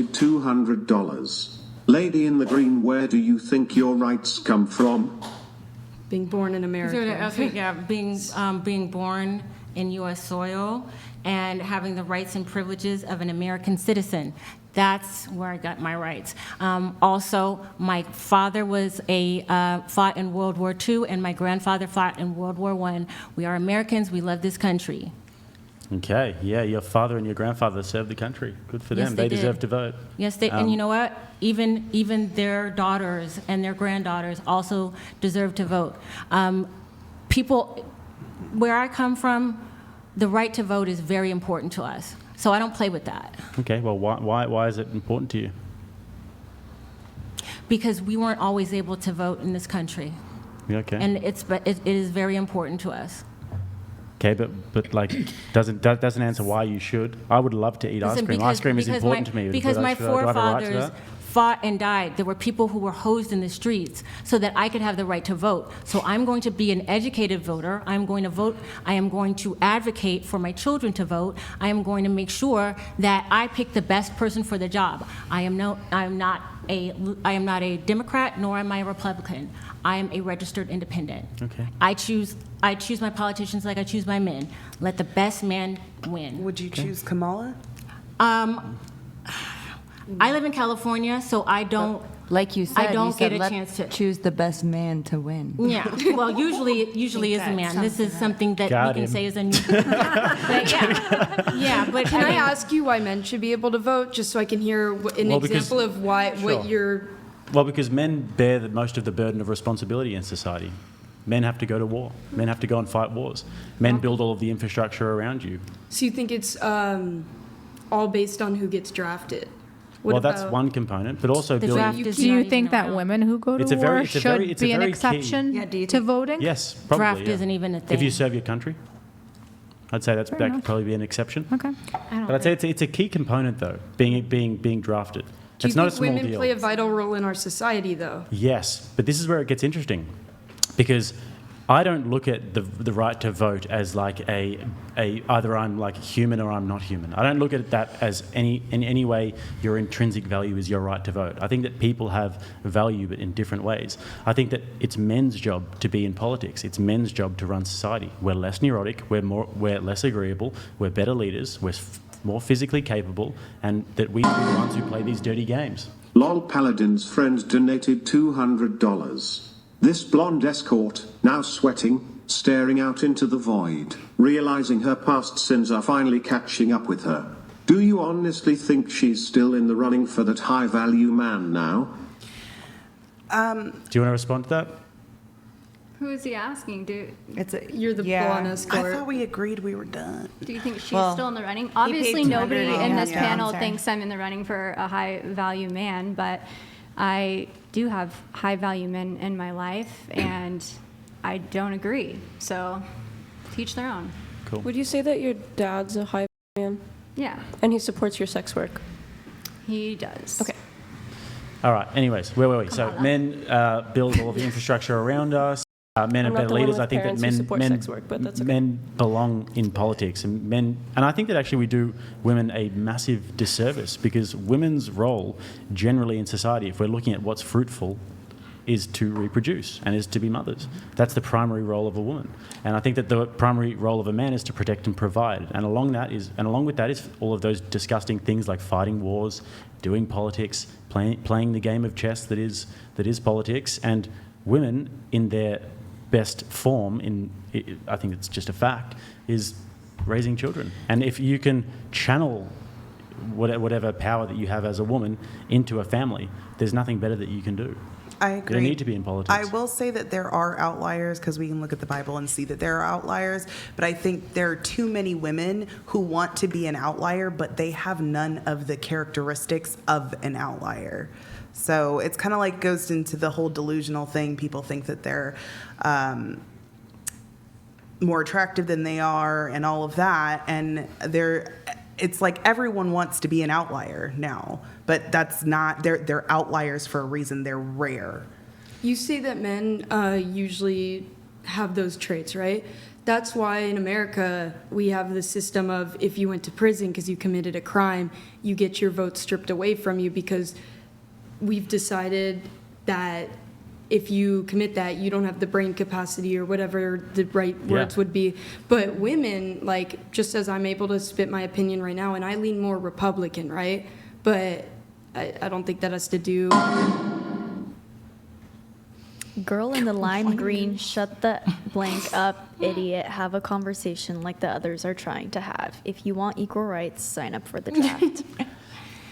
donated $200. Lady in the green, where do you think your rights come from? Being born in America. Okay, yeah, being born in U.S. soil and having the rights and privileges of an American citizen. That's where I got my rights. Also, my father fought in World War II, and my grandfather fought in World War I. We are Americans. We love this country. Okay, yeah, your father and your grandfather served the country. Good for them. Yes, they did. deserve to vote. Yes, and you know what? Even their daughters and their granddaughters also deserve to vote. People, where I come from, the right to vote is very important to us. So I don't play with that. Okay, well, why is it important to you? Because we weren't always able to vote in this country. Okay. And it is very important to us. Okay, but like, doesn't answer why you should. I would love to eat ice cream. Ice cream is important to me. Because my forefathers fought and died. There were people who were hosed in the streets so that I could have the right to vote. So I'm going to be an educated voter. I'm going to vote. I am going to advocate for my children to vote. I am going to make sure that I pick the best person for the job. I am not a Democrat, nor am I a Republican. I am a registered independent. Okay. I choose my politicians like I choose my men. Let the best man win. Would you choose Kamala? I live in California, so I don't. Like you said, I don't get a chance to choose the best man to win. Yeah. Well, usually is a man. This is something that Got we him. can say is a new. But yeah. But Can I ask you why men should be able to vote, just so I can hear an example of why Sure. what you're. Well, because men bear most of the burden of responsibility in society. Men have to go to war. Men have to go and fight wars. Men build all of the infrastructure around you. So you think it's all based on who gets drafted? What Well, that's about- one component, but also The building. draft is Do you not think even that around. women who go to It's a war very- it's a very- should it's a be an very key- exception Yeah, do you to think- voting? Yes, probably. Draft yeah. isn't even a If thing. you serve your country, I'd say that could enough. probably be an exception. Okay. But I'd say it's a key component, though, being drafted. Do you It's not a think small women deal. play a vital role in our society, though? Yes, but this is where it gets interesting, because I don't look at the right to vote as like a either I'm like human or I'm not human. I don't look at that as in any way your intrinsic value is your right to vote. I think that people have value, but in different ways. I think that it's men's job to be in politics. It's men's job to run society. We're less neurotic. We're less agreeable. We're better leaders. We're more physically capable, and that we are the ones who play these dirty games. Lol Paladin's friend donated $200. This blonde escort, now sweating, staring out into the void, realizing her past sins are finally catching up with her. Do you honestly think she's still in the running for that high-value man now? Do you want to respond to that? Who is he asking? Do You're the blonde escort. I thought we agreed we were done. you think she's Well, still in the running? paid Obviously, nobody $200 in this yeah, panel I'm sorry. thinks I'm in the running for a high value man, but I do have high value men in my life, and I don't agree. So, teach their own. Cool. Would you say that your dad's a high man Yeah, and he supports your sex work? he does. Okay. All right. Anyways, where were we? So men build all of the infrastructure around us. Men are I'm not better the one leaders. with I think that parents who men support sex work, but that's okay. men belong in politics, and I think that actually we do women a massive disservice, because women's role generally in society, if we're looking at what's fruitful, is to reproduce and is to be mothers. That's the primary role of a woman. And I think that the primary role of a man is to protect and provide. And along with that is all of those disgusting things like fighting wars, doing politics, playing the game of chess that is politics. And women in their best form, I think it's just a fact, is raising children. And if you can channel whatever power that you have as a woman into a family, there's nothing better that you can do. I agree. You don't need to be in politics. I will say that there are outliers, because we can look at the Bible and see that there are outliers, but I think there are too many women who want to be an outlier, but they have none of the characteristics of an outlier. So it's kind of like goes into the whole delusional thing. People think that they're more attractive than they are and all of that, and it's like everyone wants to be an outlier now, but that's not, they're outliers for a reason. They're rare. You say that men usually have those traits, right? That's why in America we have the system of if you went to prison because you committed a crime, you get your vote stripped away from you because we've decided that if you commit that, you don't have the brain capacity or whatever the right words would be. But women, like, just as I'm able to spit my opinion right now, and I lean more Republican, right? But I don't think that has to do... Girl in the lime green, shut the blank up, idiot. Have a conversation like the others are trying to have. If you want equal rights, sign up for the draft.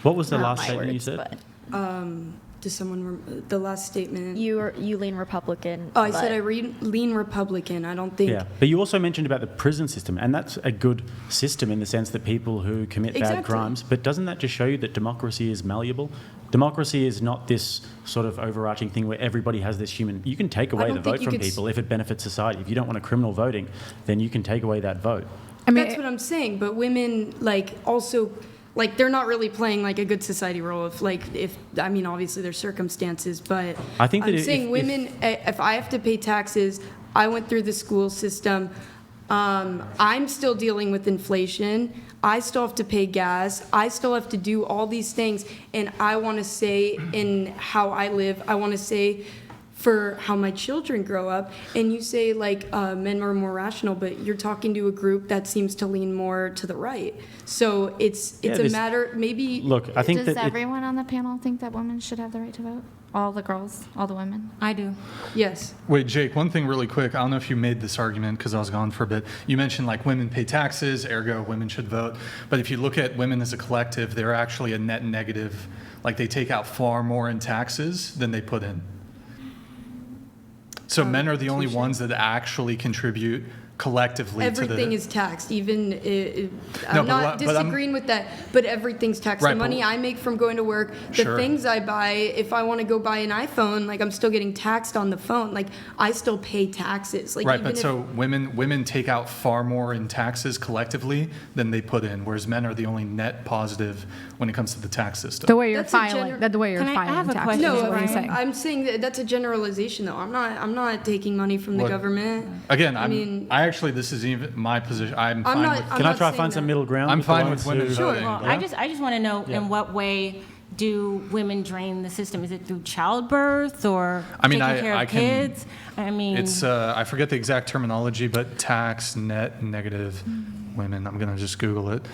What was the Not last my statement you words, said? but Does someone... the last statement... you lean Republican. Oh, I said but- I lean Republican. I don't think... Yeah, but you also mentioned about the prison system, and that's a good system in the sense that people who commit bad Exactly. crimes, but doesn't that just show you that democracy is malleable? Democracy is not this sort of overarching thing where everybody has this human... You can take away don't the think vote you from could people if it benefits society. If you don't want a criminal voting, then you can take away that vote. That's what I'm saying. But women, like, also, like, they're not really playing like a good society role. If I mean, obviously there's circumstances, but I think that I'm if- saying if- women. If I have to pay taxes, I went through the school system. I'm still dealing with inflation. I still have to pay gas. I still have to do all these things, and I want to say in how I live. I want to say for how my children grow up. And you say like men are more rational, but you're talking to a group that seems to lean more to the right. So it's a matter maybe. Look, I think Does that everyone on the panel think that women should have the right to vote? All the girls, all the women? I do. Yes. Wait, Jake, one thing really quick. I don't know if you made this argument because I was gone for a bit. You mentioned like women pay taxes, ergo women should vote. But if you look at women as a collective, they're actually a net negative. Like they take out far more in taxes than they put in. So men are the only ones that actually contribute collectively Everything is taxed, even I'm No, not but I'm- disagreeing with that, but everything's taxed. Right, The but- money I make from going to work, the Sure. things I buy, if I want to go buy an iPhone, like I'm still getting taxed on the phone. Like I still pay taxes. Like Right, even but if, so women take out far more in taxes collectively than they put in, whereas men are the only net positive when it comes to the tax system. The way you're That's a filing, the way you're Can I filing have a taxes. question? is no, what I'm Ryan? saying. I'm saying that that's a generalization though. I'm not taking money from the Look, government. Again, mean- I actually, this is even my position. I'm fine not- with. I'm can I not try to saying find some that. middle ground? I'm with the fine ones with women who- voting. Well, Yeah. I just want to know Yeah. in what way do women drain the system? Is it through childbirth or I mean, taking care I of can- kids? I mean, It's I forget the exact terminology, but tax net negative women. I'm gonna just Google it.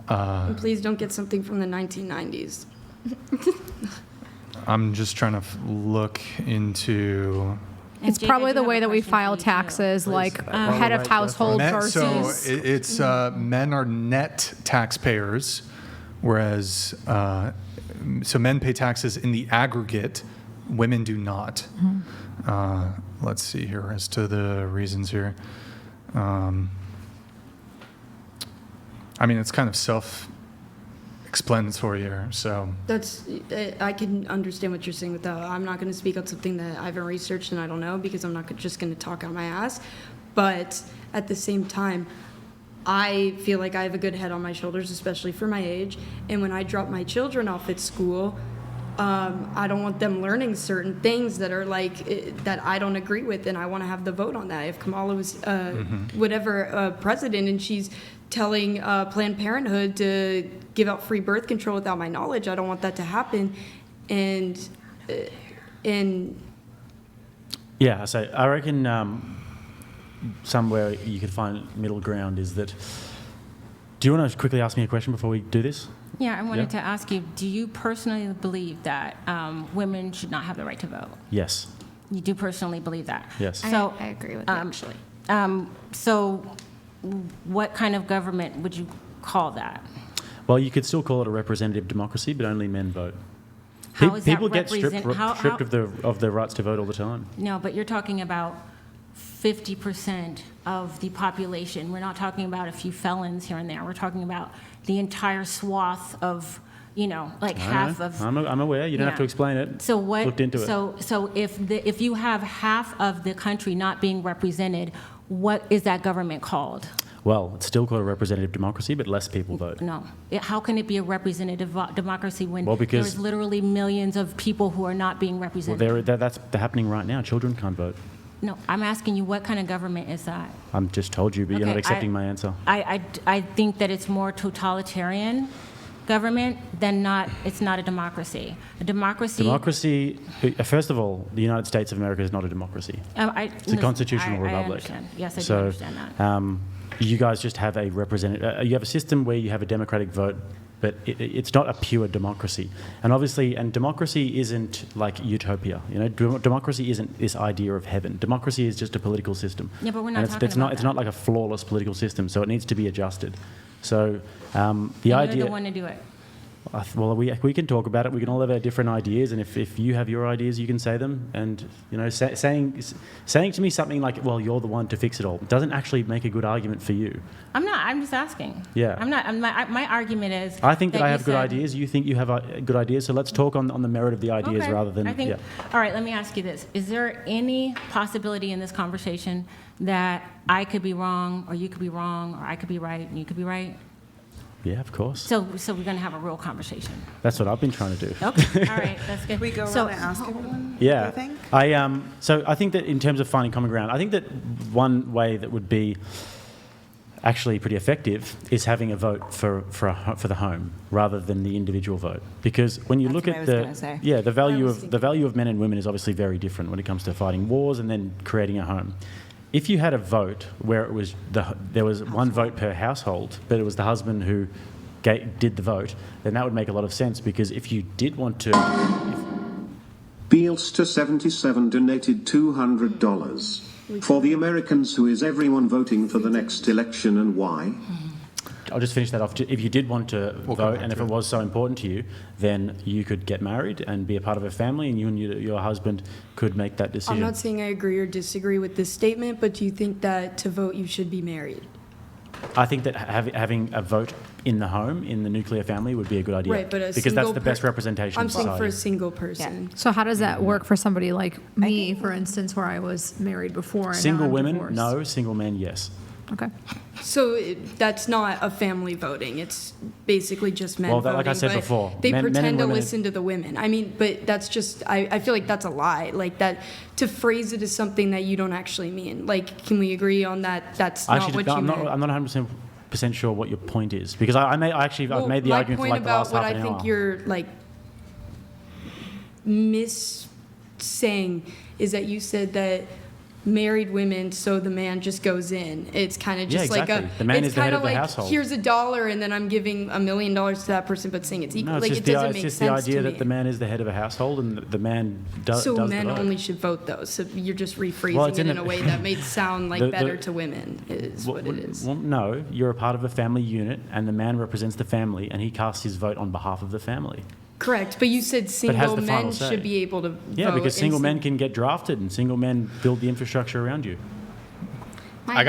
And please don't get something from the 1990s. I'm just trying to look into. and It's Jake, I probably do the have way a that we question for file you, too. taxes, like While head we're of right, household Net, versus. so it's men are net taxpayers, whereas so men pay taxes in the aggregate, women do not. Let's see here as to the reasons here. I mean, it's kind of self-explanatory here. So That's, I can understand what you're saying with that. I'm not going to speak on something that I haven't researched and I don't know because I'm not just going to talk out my ass. But at the same time, I feel like I have a good head on my shoulders, especially for my age. And when I drop my children off at school, I don't want them learning certain things that are like that I don't agree with, and I want to have the vote on that. If Kamala was president and she's telling Planned Parenthood to give out free birth control without my knowledge, I don't want that to happen. And Yeah, so I reckon somewhere you could find middle ground is that. Do you want to quickly ask me a question before we do this? Yeah, I wanted to ask you, do you personally believe that women should not have the right to vote? Yes. You do personally believe that? Yes. So, I agree with that, actually. So what kind of government would you call that? Well, you could still call it a representative democracy, but only men vote. How is that People get stripped how- of their rights to vote all the time. No, but you're talking about 50% of the population. We're not talking about a few felons here and there. We're talking about the entire swath of, like half of. I'm aware. You don't have Yeah. to explain it. So what? Looked into it. So if you have half of the country not being represented, what is that government called? Well, it's still called a representative democracy, but less people vote. No. How can it be a representative democracy when Well, because- there's literally millions of people who are not being Well, represented? that's happening right now. Children can't vote. No, I'm asking you, what kind of government is that? I'm just told you, but you're not Okay, accepting my answer. I think that it's more totalitarian government than not, it's not a democracy. A democracy. First of all, the United States of America is not a democracy. It's a constitutional republic. I understand. Yes, I do understand that. You guys just have a you have a system where you have a democratic vote, but it's not a pure democracy. And obviously, democracy isn't like utopia. You know, democracy isn't this idea of heaven. Democracy is just a political system. Yeah, but we're not talking it's about It's that. not like a flawless political system, so it needs to be adjusted. So the You're idea. the one to do it. Well, we can talk about it. We can all have our different ideas, and if you have your ideas, you can say them. And you know, saying to me something like, "Well, you're the one to fix it all," doesn't actually make a good argument for you. I'm not. I'm just asking. Yeah. I'm not. My argument is. I think that I you have good said- ideas. You think you have good ideas. So let's talk on the merit of the ideas Okay. rather than. I think. Yeah. All right. Let me ask you this: is there any possibility in this conversation that I could be wrong, or you could be wrong, or I could be right and you could be right? Yeah, of course. So we're going to have a real conversation. That's what I've been trying to do. Okay. All right. That's good. Can we go So- around and ask everyone? Yeah. What they think? So I think that in terms of finding common ground, I think that one way that would be actually pretty effective is having a vote for the home rather than the individual vote, because when you look That's at what I was gonna say. the value of men and women is obviously very different when it comes to fighting wars and then creating a home. If you had a vote where it was there was one vote per household, but it was the husband who did the vote, then that would make a lot of sense, because if you did want to. Beelster77 donated $200. For the Americans, who is everyone voting for the next election and why? I'll just finish that off. If you did want to We'll come vote, back and if to it it. was so important to you, then you could get married and be a part of a family, and you and your husband could make that decision. I'm not saying I agree or disagree with this statement, but do you think that to vote you should be married? I think that having a vote in the home, in the nuclear family, would be a good idea. Right, but because that's the best representation I'm of saying society. for a single person. So how does that work for somebody like me, for instance, where I was married before and Single now I'm women, divorced? no. Single men, yes. Okay. So that's not a family voting. It's basically just men Well, voting. like I said but before, they men and pretend to women- listen to the women. I mean, but that's just, I feel like that's a lie. Like that, to phrase it as something that you don't actually mean. Like, can we agree on that? That's not what you I'm meant. not 100% sure what your point is, because I've made the argument for like the last half an hour. My point about what I think you're like saying is that you said that married women, so the man just goes in. It's kind of just like exactly. The man it's is the head kind of the like, household. here's $1 and then I'm giving $1 million to that person, but saying it's equal. No, it's like just it doesn't make it's just sense the idea to that me. the man is the head of a household and the man does So the men vote. only should vote though. So you're just rephrasing Well, it's it in in the- a way that makes it sound like The- better to women is what it is. Well, no, you're a part of a family unit, and the man represents the family, and he casts his vote on behalf of the family. Correct, but you said has single the final men say. should be able to Yeah, vote. because single and men can get drafted, and single men build the infrastructure around you. I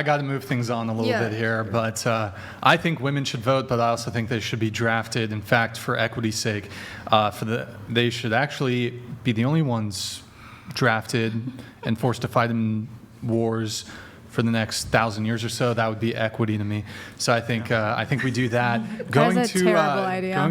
got to move things on a little Yeah. bit here, but I think women should vote, but I also think they should be drafted. In fact, for equity's sake, they should actually be the only ones drafted and forced to fight in wars for the next 1,000 years or so. That would be equity to me. So I think we do that. That is a terrible idea. Going